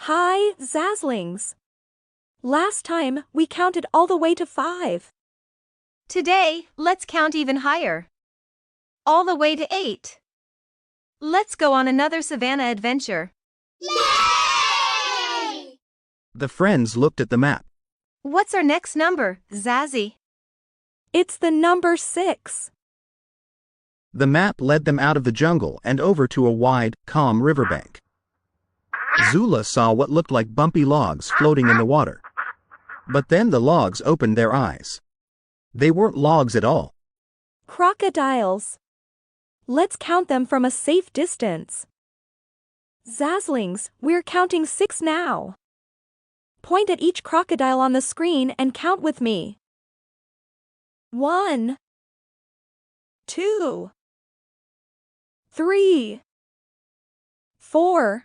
Hi, Zazlings. Last time, we counted all the way to 5. Today, let's count even higher. All the way to 8. Let's go on another savanna adventure. Yay! The friends looked at the map. What's our next number, Zazzy? It's the number 6. The map led them out of the jungle and over to a wide, calm riverbank. Zula saw what looked like bumpy logs floating in the water. But then the logs opened their eyes. They weren't logs at all. Crocodiles. Let's count them from a safe distance. Zazlings, we're counting 6 now. Point at each crocodile on the screen and count with me. 1, 2, 3, 4,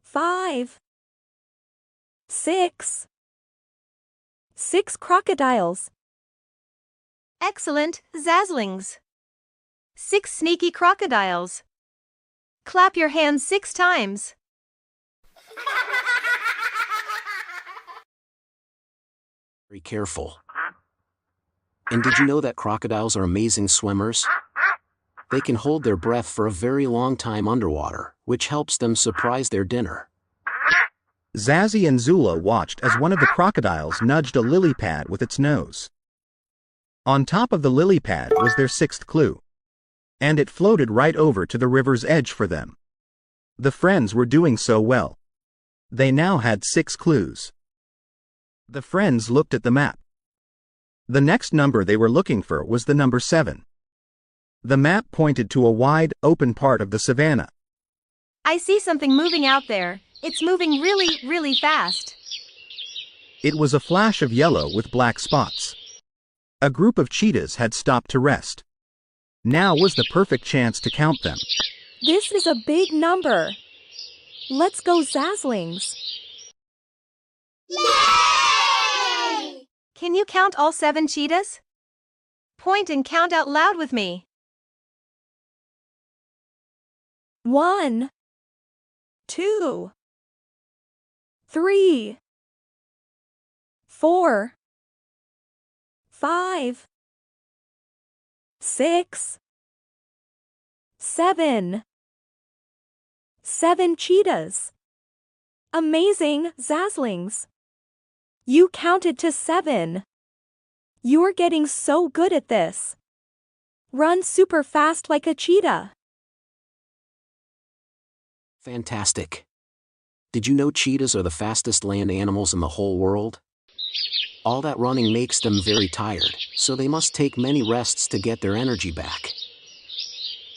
5, 6. 6 crocodiles. Excellent, Zazlings. 6 sneaky crocodiles. Clap your hands 6 times. Very careful. And did you know that crocodiles are amazing swimmers? They can hold their breath for a very long time underwater, which helps them surprise their dinner. Zazzy and Zula watched as one of the crocodiles nudged a lily pad with its nose. On top of the lily pad was their 6th clue. And it floated right over to the river's edge for them. The friends were doing so well. They now had 6 clues. The friends looked at the map. The next number they were looking for was the number 7. The map pointed to a wide, open part of the savanna. I see something moving out there. It's moving really, really fast. It was a flash of yellow with black spots. A group of cheetahs had stopped to rest. Now was the perfect chance to count them. This is a big number. Let's go, Zazlings. Yay! Can you count all 7 cheetahs? Point and count out loud with me. 1, 2, 3, 4, 5, 6, 7. 7 cheetahs. Amazing, Zazlings. You counted to 7. You're getting so good at this. Run super fast like a cheetah. Fantastic. Did you know cheetahs are the fastest land animals in the whole world? All that running makes them very tired, so they must take many rests to get their energy back.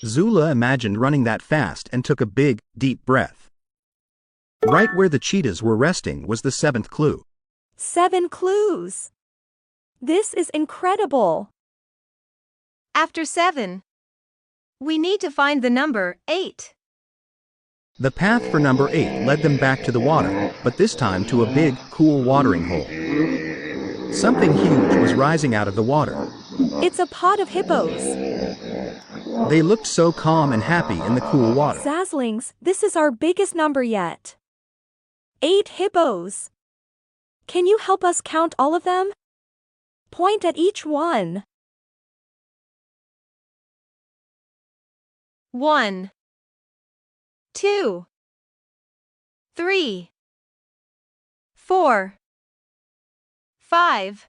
Zula imagined running that fast and took a big, deep breath. Right where the cheetahs were resting was the 7th clue. 7 clues. This is incredible. After 7, we need to find the number 8. The path for number 8 led them back to the water, but this time to a big, cool watering hole. Something huge was rising out of the water. It's a pod of hippos. They looked so calm and happy in the cool water. Zazlings, this is our biggest number yet. 8 hippos. Can you help us count all of them? Point at each one. 1, 2, 3, 4, 5,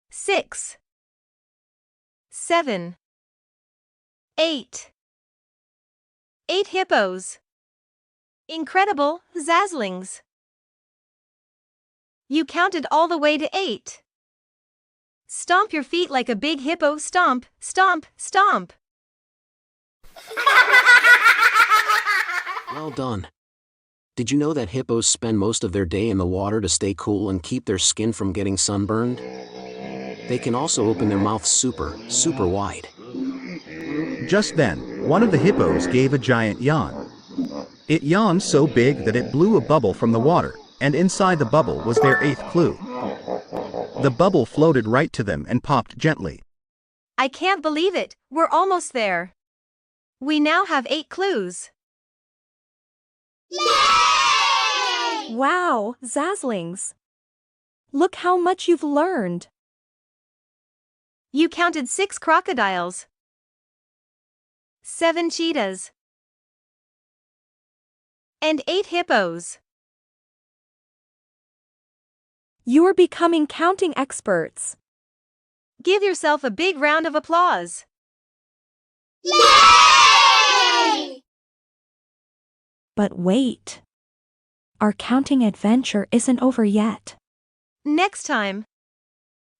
6, 7, 8. 8 hippos. Incredible, Zazlings. You counted all the way to 8. Stomp your feet like a big hippo. Stomp, stomp, stomp. Well done. Did you know that hippos spend most of their day in the water to stay cool and keep their skin from getting sunburned? They can also open their mouths super, super wide. Just then, one of the hippos gave a giant yawn. It yawned so big that it blew a bubble from the water, and inside the bubble was their 8th clue. The bubble floated right to them and popped gently. I can't believe it. We're almost there. We now have 8 clues. Yay! Wow, Zazlings. Look how much you've learned. You counted 6 crocodiles, 7 cheetahs, and 8 hippos. You are becoming counting experts. Give yourself a big round of applause. Yay! But wait. Our counting adventure isn't over yet. Next time,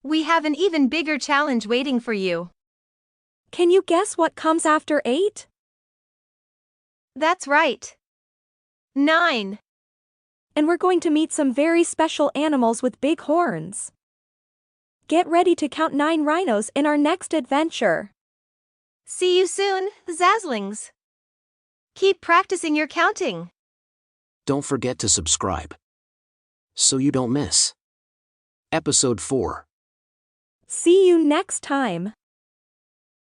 we have an even bigger challenge waiting for you. Can you guess what comes after 8? That's right. 9. And we're going to meet some very special animals with big horns. Get ready to count 9 rhinos in our next adventure. See you soon, Zazlings. Keep practicing your counting. Don't forget to subscribe so you don't miss Episode 4. See you next time.